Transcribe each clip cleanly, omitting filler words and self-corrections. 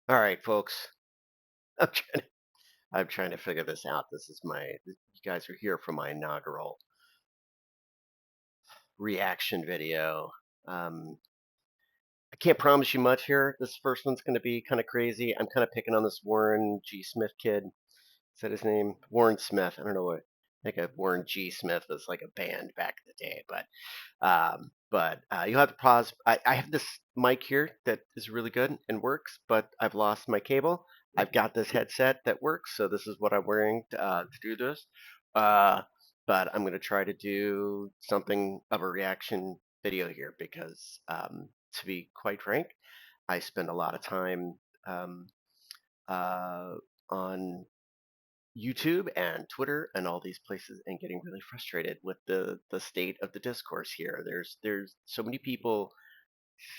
All right, folks. I'm trying to, I'm trying to figure this out. You guys are here for my inaugural reaction video. Um, I can't promise you much here. This first one's going to be kind of crazy. I'm kind of picking on this Warren G. Smith kid. Is that his name? Warren Smith. I don't know what. I think Warren G. Smith was like a band back in the day, but you'll have to pause. I have this mic here that is really good and works, but I've lost my cable. I've got this headset that works, so this is what I'm wearing to do this. Uh, but I'm going to try to do something of a reaction video here because, to be quite frank, I spend a lot of time um, uh, on YouTube and Twitter and all these places and getting really frustrated with the state of the discourse here. There's so many people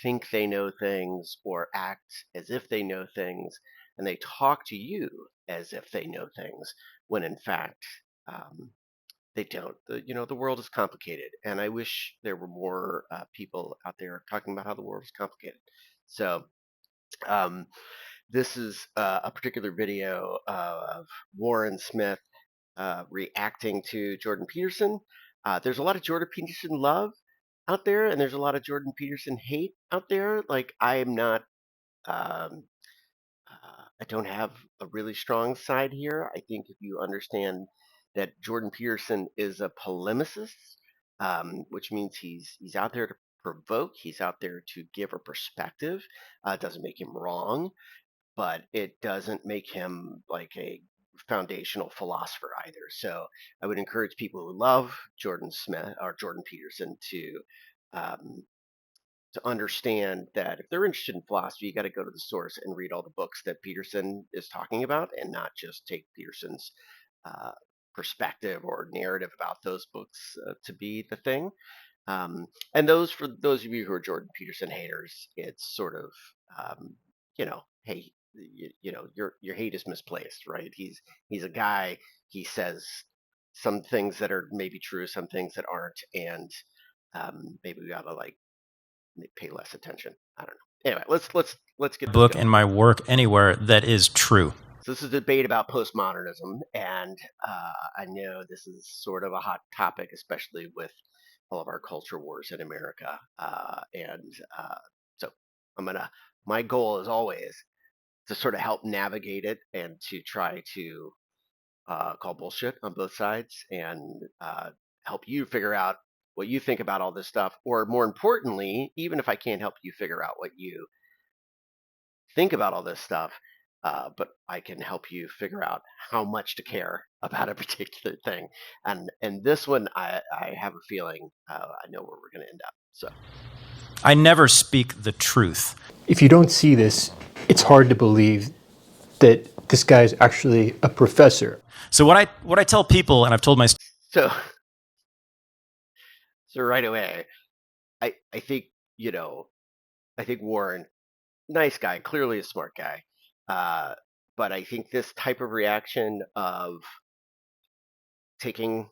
think they know things or act as if they know things, and they talk to you as if they know things when in fact um, they don't. The world is complicated, and I wish there were more people out there talking about how the world is complicated. So um, this is a particular video of Warren Smith reacting to Jordan Peterson. There's a lot of Jordan Peterson love out there, and there's a lot of Jordan Peterson hate out there. Like I am not, um, I don't have a really strong side here. I think if you understand that Jordan Peterson is a polemicist, which means he's out there to provoke. He's out there to give a perspective. Doesn't make him wrong, but it doesn't make him like a foundational philosopher either. So I would encourage people who love Jordan Smith or Jordan Peterson um, to understand that if they're interested in philosophy, you got to go to the source and read all the books that Peterson is talking about, and not just take Peterson's uh, perspective or narrative about those books to be the thing. And for those of you who are Jordan Peterson haters, it's sort of hey, your hate is misplaced, right? He's a guy. He says some things that are maybe true, some things that aren't, and maybe we gotta like pay less attention. I don't know. Anyway, let's get this book going. and my work anywhere that is true. So this is a debate about postmodernism, and I know this is sort of a hot topic, especially with all of our culture wars in America. And so I'm gonna. My goal, as always, to sort of help navigate it and to try to call bullshit on both sides and help you figure out what you think about all this stuff, or more importantly, even if I can't help you figure out what you think about all this stuff, but I can help you figure out how much to care about a particular thing. And this one, I have a feeling I know where we're going to end up. So I never speak the truth. If you don't see this, it's hard to believe that this guy is actually a professor. So what I tell people, and I've told my so so right away, I think I think Warren, nice guy, clearly a smart guy, but I think this type of reaction of taking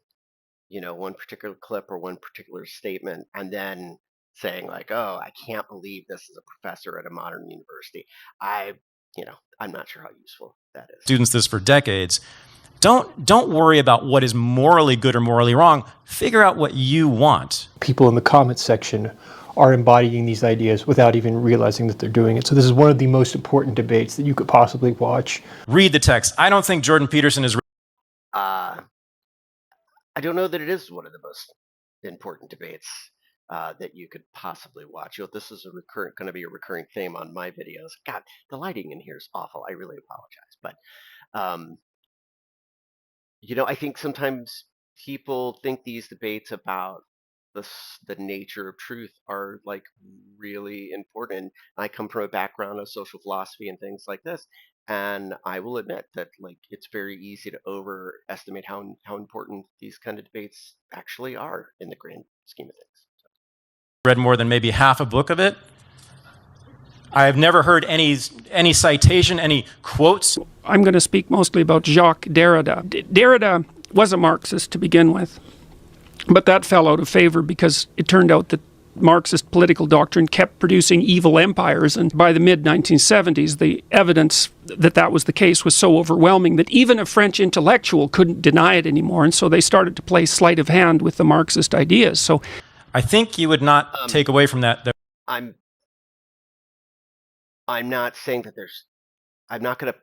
one particular clip or one particular statement and then saying like, oh, I can't believe this is a professor at a modern university. I'm not sure how useful that is. students this for decades. Don't worry about what is morally good or morally wrong. Figure out what you want. People in the comments section are embodying these ideas without even realizing that they're doing it. So this is one of the most important debates that you could possibly watch. Read the text. I don't think Jordan Peterson is I don't know that it is one of the most important debates that you could possibly watch. This is going to be a recurring theme on my videos. God, the lighting in here is awful. I really apologize, but um, I think sometimes people think these debates about the nature of truth are like really important. I come from a background of social philosophy and things like this, and I will admit that like it's very easy to overestimate how important these kind of debates actually are in the grand scheme of things. read more than maybe half a book of it. I have never heard any citation, any quotes. I'm going to speak mostly about Jacques Derrida. Derrida was a Marxist to begin with, but that fell out of favor because it turned out that Marxist political doctrine kept producing evil empires, and by the mid-1970s, the evidence that that was the case was so overwhelming that even a French intellectual couldn't deny it anymore, and so they started to play sleight of hand with the Marxist ideas. So I think you would not take away from that. I'm not saying that I'm not going to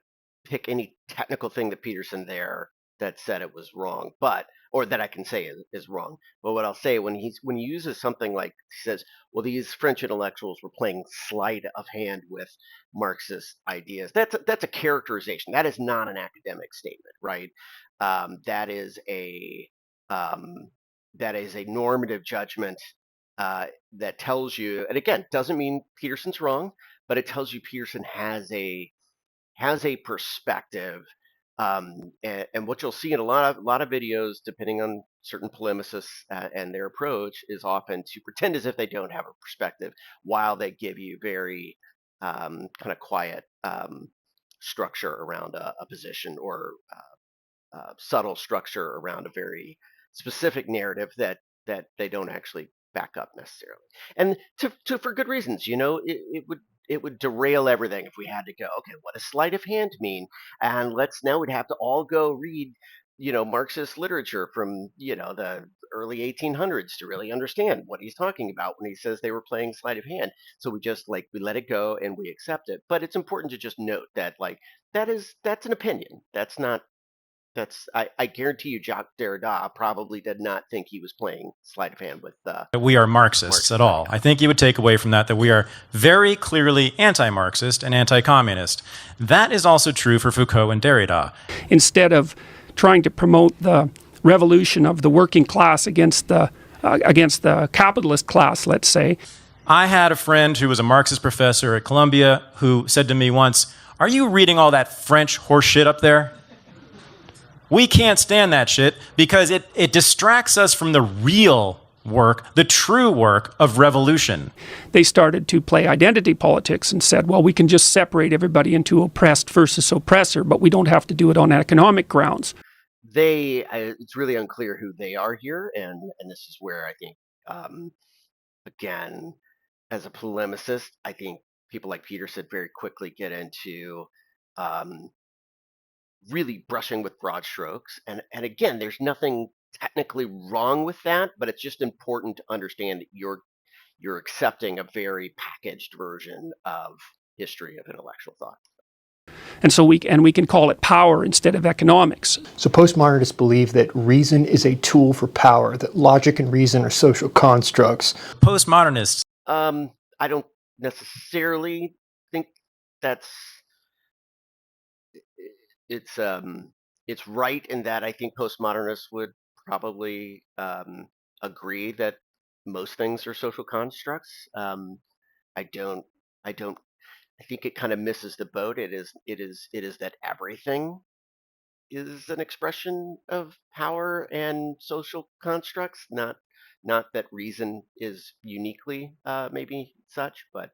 pick any technical thing that Peterson there that said it was wrong, or that I can say is wrong. But what I'll say when he uses something like, he says, well, these French intellectuals were playing sleight of hand with Marxist ideas. That's a characterization. That is not an academic statement, right? That is a normative judgment that tells you, and again, doesn't mean Peterson's wrong, but it tells you Peterson has a perspective, and what you'll see in a lot of videos, depending on certain polemicists and their approach, is often to pretend as if they don't have a perspective while they give you very kind of quiet structure around a position, or subtle structure around a very specific narrative that they don't actually back up necessarily, and for good reasons. It would derail everything if we had to go, okay, what does sleight of hand mean? And we'd have to all go read, Marxist literature from, the early 1800s to really understand what he's talking about when he says they were playing sleight of hand. So we just we let it go and we accept it. But it's important to just note that that's an opinion. I guarantee you Jacques Derrida probably did not think he was playing sleight of hand with That we are Marxists at all. I think you would take away from that we are very clearly anti-Marxist and anti-communist. That is also true for Foucault and Derrida. instead of trying to promote the revolution of the working class against the capitalist class, let's say. I had a friend who was a Marxist professor at Columbia who said to me once, "Are you reading all that French horse shit up there? We can't stand that shit because it distracts us from the real work, the true work of revolution." They started to play identity politics and said, well, we can just separate everybody into oppressed versus oppressor, but we don't have to do it on economic grounds. It's really unclear who they are here, and this is where I think, again, as a polemicist, I think people like Peterson very quickly get into really brushing with broad strokes. And again, there's nothing technically wrong with that, but it's just important to understand that you're accepting a very packaged version of history of intellectual thought. And so we can call it power instead of economics. So postmodernists believe that reason is a tool for power, that logic and reason are social constructs. Postmodernists. I don't necessarily think it's right in that I think postmodernists would probably agree that most things are social constructs. I don't. I think it kind of misses the boat. It is that everything is an expression of power and social constructs, not that reason is uniquely maybe such, but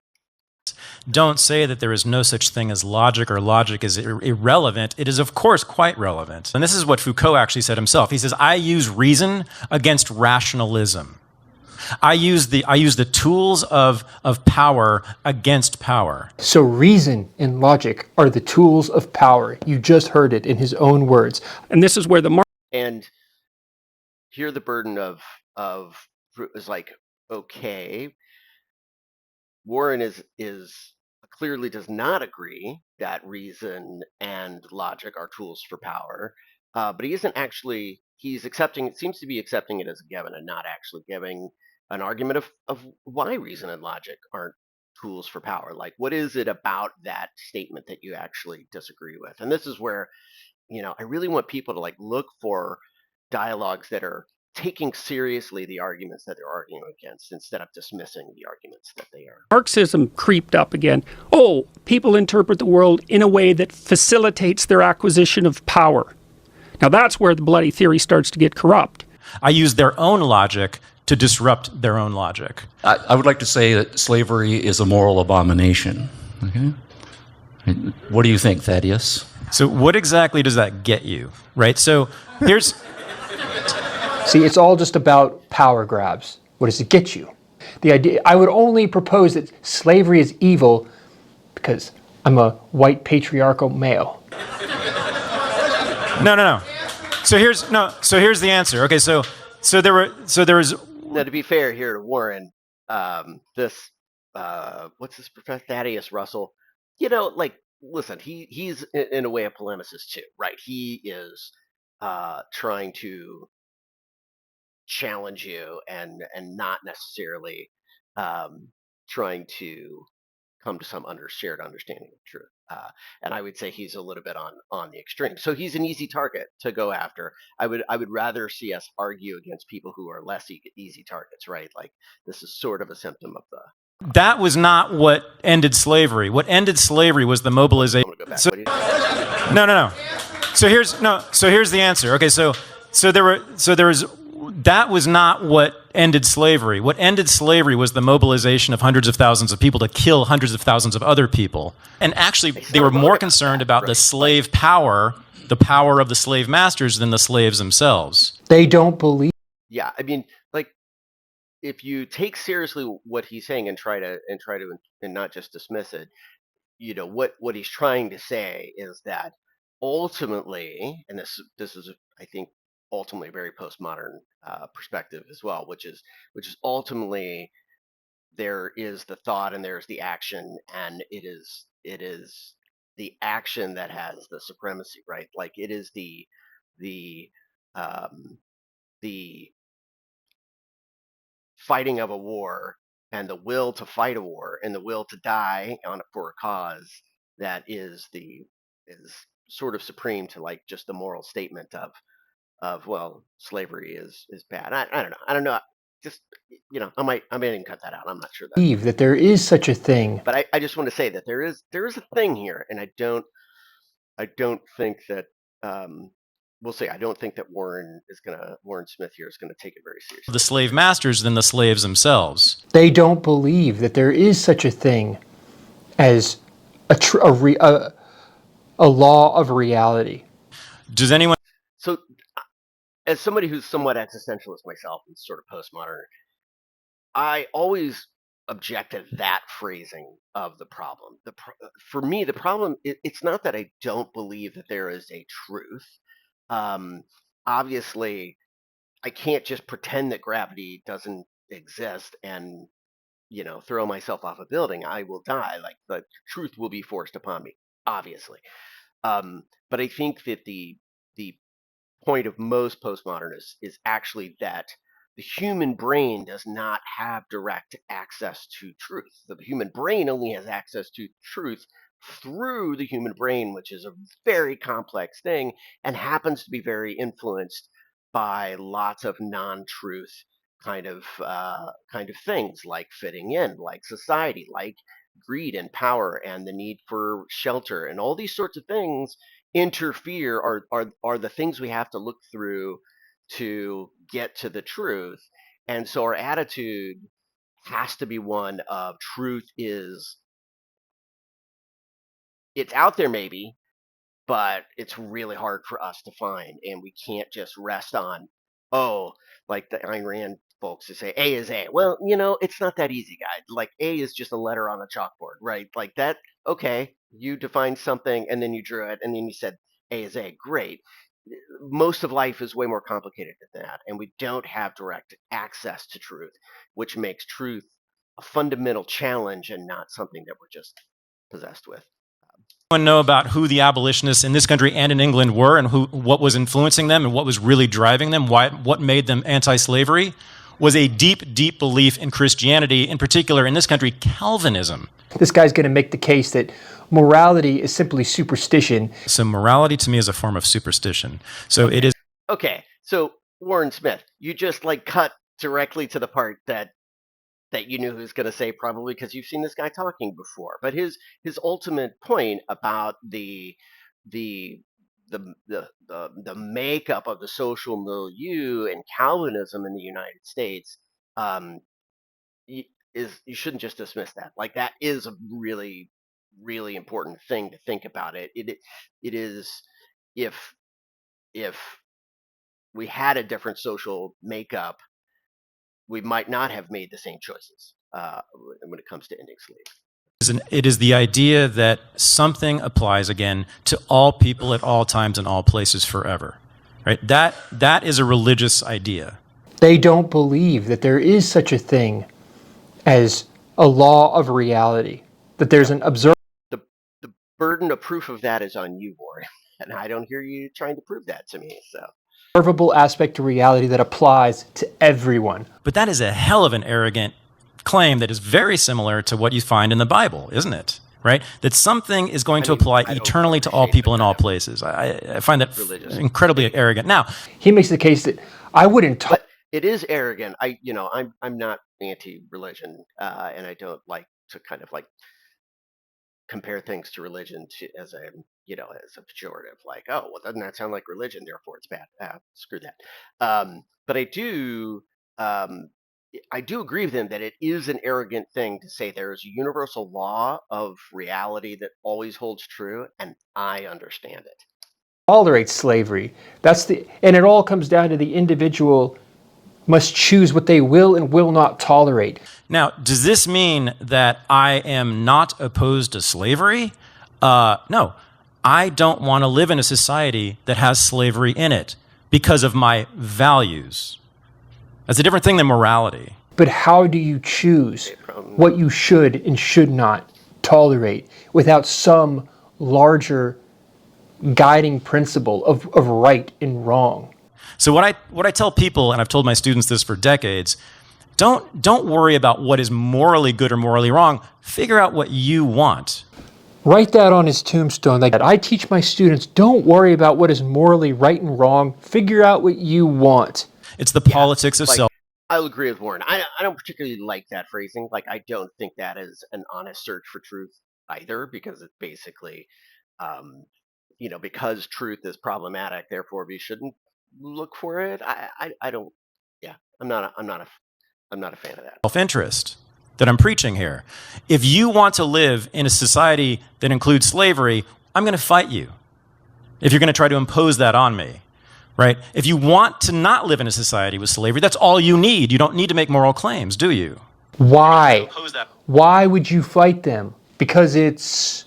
Don't say that there is no such thing as logic or logic is irrelevant. It is, of course, quite relevant. And this is what Foucault actually said himself. He says, I use reason against rationalism. I use the tools of power against power. So reason and logic are the tools of power. You just heard it in his own words. And this is where and here the burden of is like, okay, Warren is clearly does not agree that reason and logic are tools for power, but he isn't actually. He's accepting. It seems to be accepting it as a given and not actually giving an argument of why reason and logic aren't tools for power. Like, what is it about that statement that you actually disagree with? And this is where, I really want people to look for dialogues that are taking seriously the arguments that they're arguing against instead of dismissing the arguments that they are. Marxism creeped up again. Oh, people interpret the world in a way that facilitates their acquisition of power. Now that's where the bloody theory starts to get corrupt. I use their own logic to disrupt their own logic. I would like to say that slavery is a moral abomination. Okay? What do you think, Thaddeus? So what exactly does that get you, right? So here's... See, it's all just about power grabs. What does it get you? The idea, I would only propose that slavery is evil because I'm a white patriarchal male. No. So here's the answer. Okay, there was. Now, to be fair here to Warren, this what's this professor Thaddeus Russell? Like, listen, he's in a way a polemicist too, right? He is trying to challenge you and not necessarily trying to come to some shared understanding of truth. And I would say he's a little bit on the extreme. So he's an easy target to go after. I would rather see us argue against people who are less easy targets, right? Like, this is sort of a symptom of the. That was not what ended slavery. What ended slavery was the mobilization. I'm gonna go back. So, What do you, no. So here's the answer. Okay, so there was. That was not what ended slavery. What ended slavery was the mobilization of hundreds of thousands of people to kill hundreds of thousands of other people. And actually, they were more concerned about the slave power, the power of the slave masters, than the slaves themselves. They don't believe. Yeah, I mean, like, if you take seriously what he's saying and try to and not just dismiss it, what he's trying to say is that ultimately, and this is, I think, ultimately a very postmodern perspective as well, which is ultimately there is the thought and there's the action, and it is the action that has the supremacy, right? Like, it is the um, the fighting of a war and the will to fight a war and the will to die for a cause that is sort of supreme to, like, just the moral statement of, well, slavery is bad. I don't know. Just, I might even cut that out. I'm not sure That there is such a thing. but I just want to say that there is a thing here, and I don't think that we'll see. I don't think that Warren Smith here is gonna take it very seriously. The slave masters than the slaves themselves. They don't believe that there is such a thing as a law of reality. Does anyone? So, as somebody who's somewhat existentialist myself and sort of postmodern, I always object to that phrasing of the problem. For me, the problem, it's not that I don't believe that there is a truth. Um, Obviously, I can't just pretend that gravity doesn't exist and throw myself off a building. I will die. Like, the truth will be forced upon me, obviously. But I think that the point of most postmodernists is actually that the human brain does not have direct access to truth. The human brain only has access to truth through the human brain, which is a very complex thing and happens to be very influenced by lots of non-truth kind of things, like fitting in, like society, like greed and power and the need for shelter, and all these sorts of things interfere are the things we have to look through to get to the truth. And so our attitude has to be one of truth is, it's out there maybe, but it's really hard for us to find, and we can't just rest on, oh, like the Ayn Rand folks who say A is A. Well, it's not that easy, guys. Like, A is just a letter on a chalkboard, right? Like that. Okay, you defined something and then you drew it and then you said A is A. Great. Most of life is way more complicated than that, and we don't have direct access to truth, which makes truth a fundamental challenge and not something that we're just possessed with. Anyone know about who the abolitionists in this country and in England were, and what was influencing them, and what was really driving them? What made them anti-slavery? Was a deep, deep belief in Christianity, in particular in this country, Calvinism. This guy's going to make the case that morality is simply superstition. So morality to me is a form of superstition. So it is. Okay, so Warren Smith, you just, like, cut directly to the part that you knew he was going to say, probably because you've seen this guy talking before. But his ultimate point about the the the makeup of the social milieu and Calvinism in the United States, um, is, you shouldn't just dismiss that. Like, that is a really, really important thing to think about. It is, if if we had a different social makeup, we might not have made the same choices when it comes to ending slavery. It is the idea that something applies again to all people at all times and all places forever, right? That is a religious idea. They don't believe that there is such a thing as a law of reality, that there's an The burden of proof of that is on you, Warren, and I don't hear you trying to prove that to me. So observable aspect to reality that applies to everyone. But that is a hell of an arrogant claim that is very similar to what you find in the Bible, isn't it? Right? That something is going to apply eternally to all people in all places. I find that incredibly arrogant. Now, he makes the case that I wouldn't talk. It is arrogant. I'm not anti-religion, and I don't like to kind of like compare things to religion as a pejorative, like, oh, well, doesn't that sound like religion, therefore it's bad. Screw that. But I do agree with him that it is an arrogant thing to say there is a universal law of reality that always holds true, and I understand it. Tolerate slavery. And it all comes down to the individual must choose what they will and will not tolerate. Now, does this mean that I am not opposed to slavery? No. I don't want to live in a society that has slavery in it because of my values. That's a different thing than morality. But how do you choose what you should and should not tolerate without some larger guiding principle of right and wrong? So what I tell people, and I've told my students this for decades, don't worry about what is morally good or morally wrong. Figure out what you want. Write that on his tombstone. Like I teach my students, don't worry about what is morally right and wrong. Figure out what you want. It's the politics of self. I'll agree with Warren. I don't particularly like that phrasing. Like, I don't think that is an honest search for truth either, because it's basically, because truth is problematic, therefore we shouldn't look for it. I don't. Yeah, I'm not a fan of that. Self-interest that I'm preaching here. If you want to live in a society that includes slavery, I'm going to fight you. If you're going to try to impose that on me. Right? If you want to not live in a society with slavery, that's all you need. You don't need to make moral claims, do you? Why? Why would you fight them? Because it's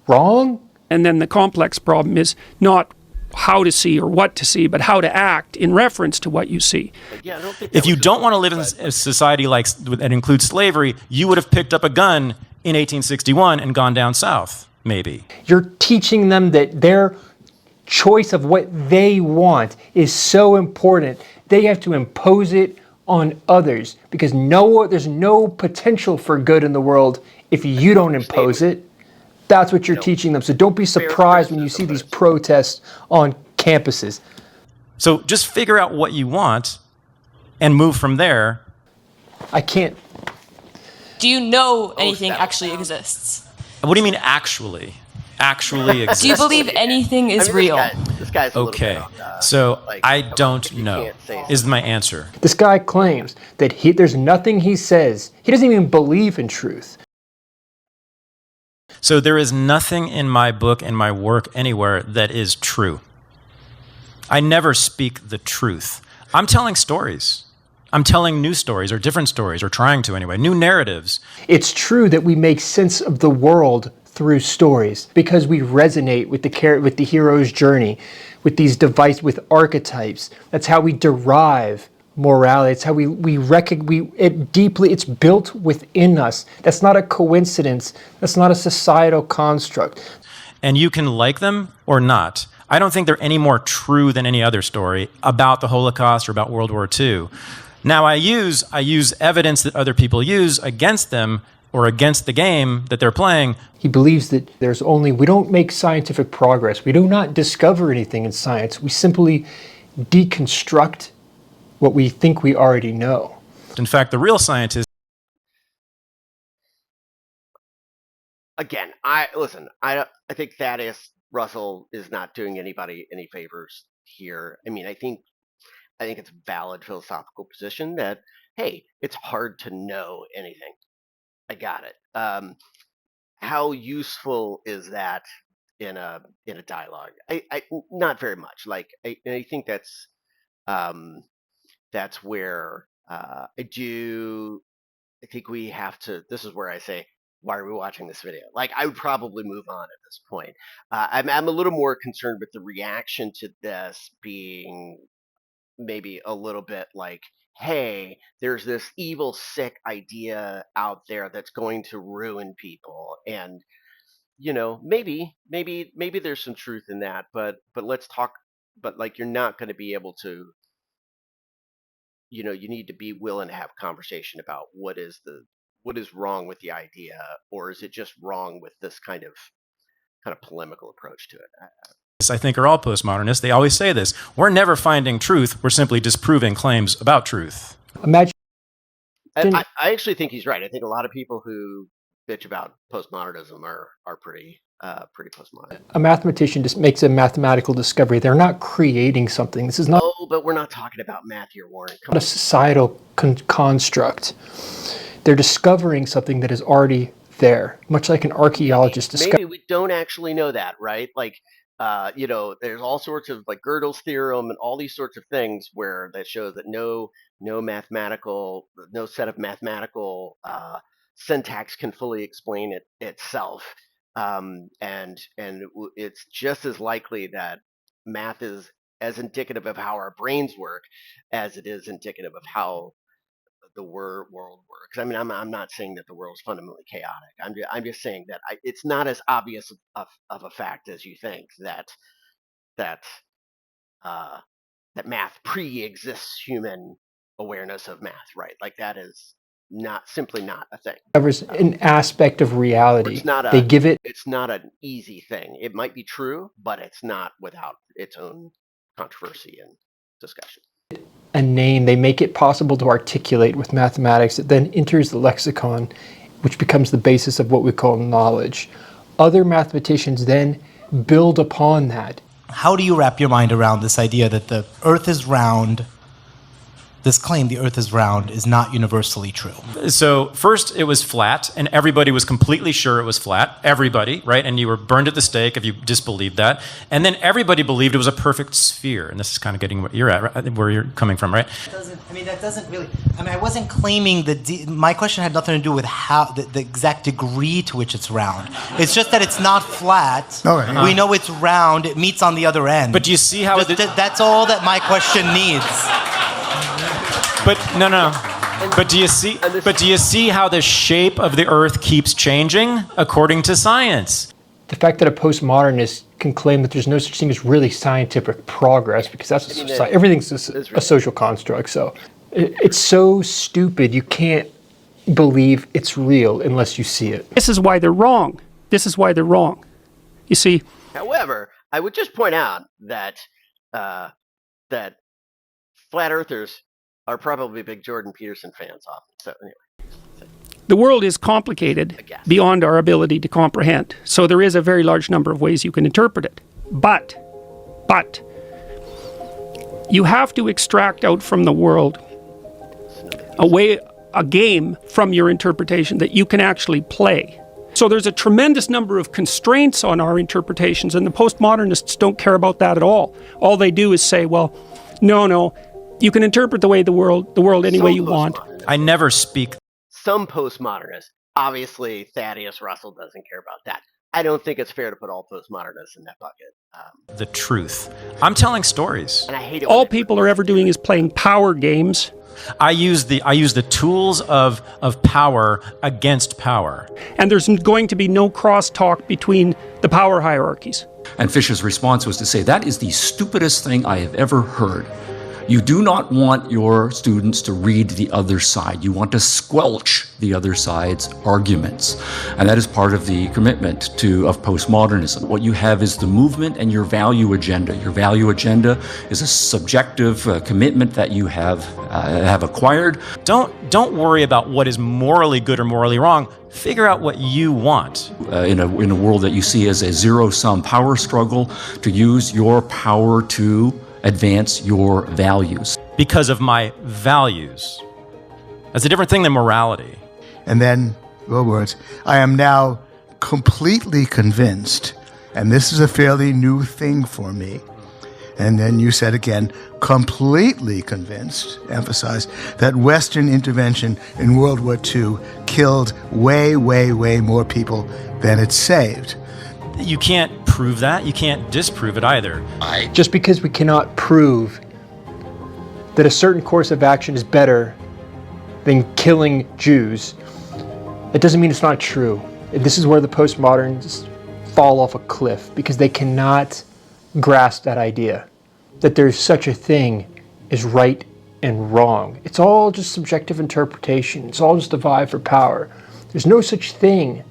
wrong? And then the complex problem is not how to see or what to see, but how to act in reference to what you see. Yeah, I don't think if you don't want to live in a society that includes slavery, you would have picked up a gun in 1861 and gone down south, maybe. You're teaching them that their choice of what they want is so important. They have to impose it on others because there's no potential for good in the world if you don't impose it. That's what you're teaching them. So don't be surprised when you see these protests on campuses. So just figure out what you want and move from there. I can't. Do you know anything actually exists? What do you mean actually? Actually exists? Do you believe anything is real? This guy's a okay. little bit So I don't know is my answer. This guy claims that there's nothing he says. He doesn't even believe in truth. So there is nothing in my book and my work anywhere that is true. I never speak the truth. I'm telling stories. I'm telling new stories or different stories, or trying to anyway, new narratives. It's true that we make sense of the world through stories because we resonate with the hero's journey, with these with archetypes. That's how we derive morality. It's how it's built within us. That's not a coincidence. That's not a societal construct. And you can like them or not. I don't think they're any more true than any other story about the Holocaust or about World War II. Now I use evidence that other people use against them or against the game that they're playing. He believes that we don't make scientific progress. We do not discover anything in science. We simply deconstruct what we think we already know. In fact, the real scientists. Again, I think Thaddeus Russell is not doing anybody any favors here. I mean, I think it's a valid philosophical position that, hey, it's hard to know anything. I got it. How useful is that in a dialogue? I not very much. Like I think that's where I think we have to. This is where I say, why are we watching this video? Like, I would probably move on at this point. I'm a little more concerned with the reaction to this being maybe a little bit like, hey, there's this evil, sick idea out there that's going to ruin people, and maybe there's some truth in that, but let's talk. But like, you're not going to be able to. You need to be willing to have a conversation about what is wrong with the idea, or is it just wrong with this kind of polemical approach to it. I think are all postmodernists. They always say this: we're never finding truth, we're simply disproving claims about truth. Imagine. I actually think he's right. I think a lot of people who bitch about postmodernism are pretty postmodern. A mathematician just makes a mathematical discovery. They're not creating something. This is not. Oh, but we're not talking about math here, Warren. Come not a societal construct. They're discovering something that is already there, much like an archaeologist discovers. Maybe we don't actually know that, right? Like, there's all sorts of like Gödel's theorem and all these sorts of things that show that no set of mathematical syntax can fully explain itself. And it's just as likely that math is as indicative of how our brains work as it is indicative of how the world works. I mean, I'm not saying that the world is fundamentally chaotic. I'm just saying that it's not as obvious of a fact as you think that math pre-exists human awareness of math, right? Like, that is simply not a thing. Discovers an aspect of reality. It's not It's not an easy thing. It might be true, but it's not without its own controversy and discussion. A name, they make it possible to articulate with mathematics. It then enters the lexicon, which becomes the basis of what we call knowledge. Other mathematicians then build upon that. How do you wrap your mind around this idea that the Earth is round? This claim, the Earth is round, is not universally true. So first it was flat, and everybody was completely sure it was flat. Everybody, right? And you were burned at the stake if you disbelieved that. And then everybody believed it was a perfect sphere. And this is kind of getting what you're at, right? Where you're coming from, right? That doesn't really. I wasn't claiming my question had nothing to do with how the exact degree to which it's round. It's just that it's not flat. Okay. We know it's round. It meets on the other end. But do you see how that's all that my question needs. But no. But do you see how the shape of the Earth keeps changing according to science? The fact that a postmodernist can claim that there's no such thing as really scientific progress, because that's everything's a social construct. So it's so stupid you can't believe it's real unless you see it. This is why they're wrong. You see. However, I would just point out that that flat earthers are probably big Jordan Peterson fans often. So anyway. The world is complicated beyond our ability to comprehend. So there is a very large number of ways you can interpret it. But you have to extract out from the world a game from your interpretation that you can actually play. So there's a tremendous number of constraints on our interpretations, and the postmodernists don't care about that at all. All they do is say, well, no, you can interpret the world any way you want. I never speak. Some postmodernists, obviously Thaddeus Russell doesn't care about that. I don't think it's fair to put all postmodernists in that bucket. The truth. I'm telling stories. And I hate it. All people are ever doing is playing power games. I use the tools of power against power. And there's going to be no crosstalk between the power hierarchies. And Fisher's response was to say, that is the stupidest thing I have ever heard. You do not want your students to read the other side. You want to squelch the other side's arguments. And that is part of the commitment of postmodernism. What you have is the movement and your value agenda. Your value agenda is a subjective commitment that you have acquired. Don't worry about what is morally good or morally wrong. Figure out what you want. In a world that you see as a zero-sum power struggle, to use your power to advance your values. Because of my values. That's a different thing than morality. And then, your words, I am now completely convinced, and this is a fairly new thing for me, And then you said again, completely convinced, emphasize, that Western intervention in World War II killed way, way, way more people than it saved. You can't prove that. You can't disprove it either. Just because we cannot prove that a certain course of action is better than killing Jews, it doesn't mean it's not true. And this is where the postmoderns fall off a cliff, because they cannot grasp that idea that there's such a thing as right and wrong. It's all just subjective interpretation. It's all just a vie for power. There's no such thing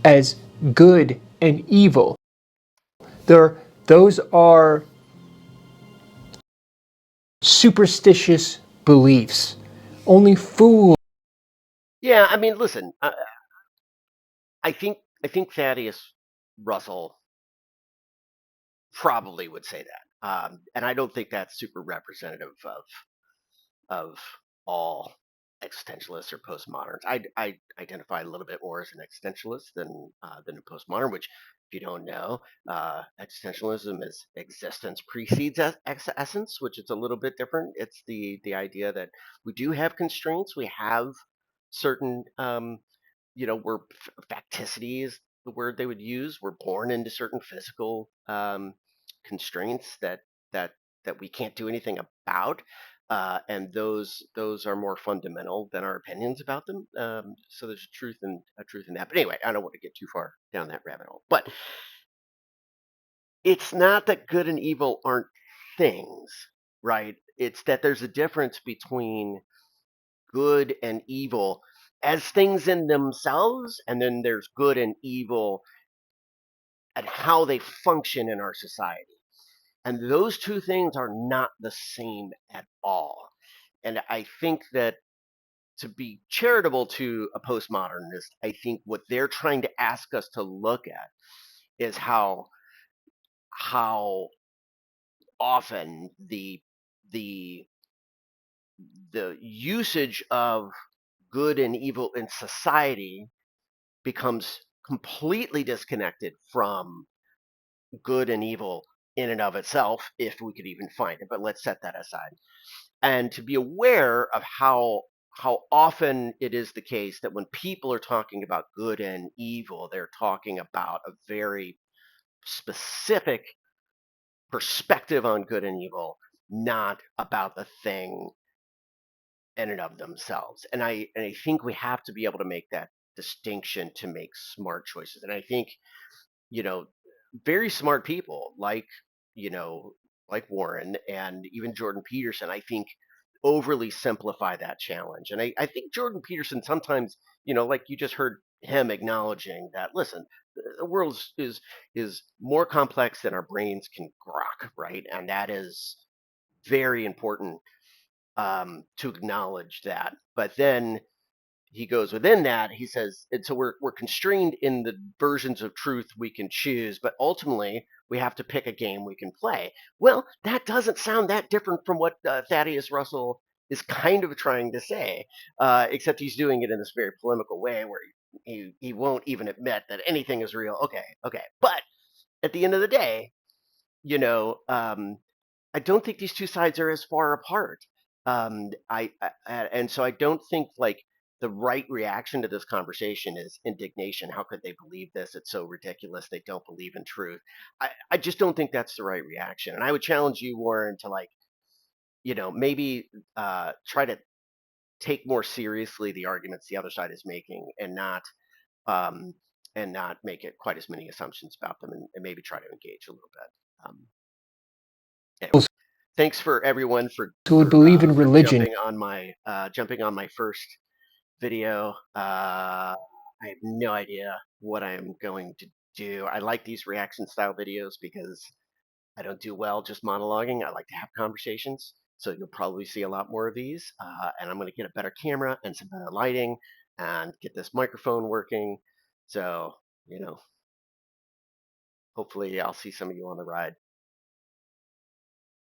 as good and evil. Those are superstitious beliefs. Only fools. Yeah, I mean, listen, I think Thaddeus Russell probably would say that, and I don't think that's super representative of all existentialists or postmoderns. I identify a little bit more as an existentialist than a postmodern. Which, if you don't know, existentialism is existence precedes essence, which is a little bit different. It's the idea that we do have constraints. We have certain we're facticity is the word they would use. We're born into certain physical constraints that that we can't do anything about, and those are more fundamental than our opinions about them. So there's a truth in that. But anyway, I don't want to get too far down that rabbit hole. But it's not that good and evil aren't things, right? It's that there's a difference between good and evil as things in themselves, and then there's good and evil and how they function in our society. And those two things are not the same at all. And I think that, to be charitable to a postmodernist, I think what they're trying to ask us to look at is how often the the usage of good and evil in society becomes completely disconnected from good and evil in and of itself, if we could even find it. But let's set that aside. And to be aware of how often it is the case that when people are talking about good and evil, they're talking about a very specific perspective on good and evil, not about the thing in and of themselves. And I think we have to be able to make that distinction to make smart choices. And I think, you know, very smart people you know, like Warren and even Jordan Peterson, I think overly simplify that challenge. And I think Jordan Peterson sometimes, like you just heard him acknowledging that, listen, the world is more complex than our brains can grok, right? And that is very important, to acknowledge that. But then he goes within that, he says, and so we're constrained in the versions of truth we can choose, but ultimately we have to pick a game we can play. Well, that doesn't sound that different from what Thaddeus Russell is kind of trying to say, except he's doing it in this very polemical way where he won't even admit that anything is real. Okay, but at the end of the day, you know, I don't think these two sides are as far apart. And so I don't think, like, the right reaction to this conversation is indignation. How could they believe this? It's so ridiculous. They don't believe in truth. I just don't think that's the right reaction. And I would challenge you, Warren, to, like, maybe try to take more seriously the arguments the other side is making, um, and not make it quite as many assumptions about them, and maybe try to engage a little bit. Anyway, thanks for everyone Who would believe in for religion. jumping on my first video. I have no idea what I am going to do. I like these reaction style videos because I don't do well just monologuing. I like to have conversations. So you'll probably see a lot more of these. And I'm going to get a better camera and some better lighting and get this microphone working. So, hopefully I'll see some of you on the ride.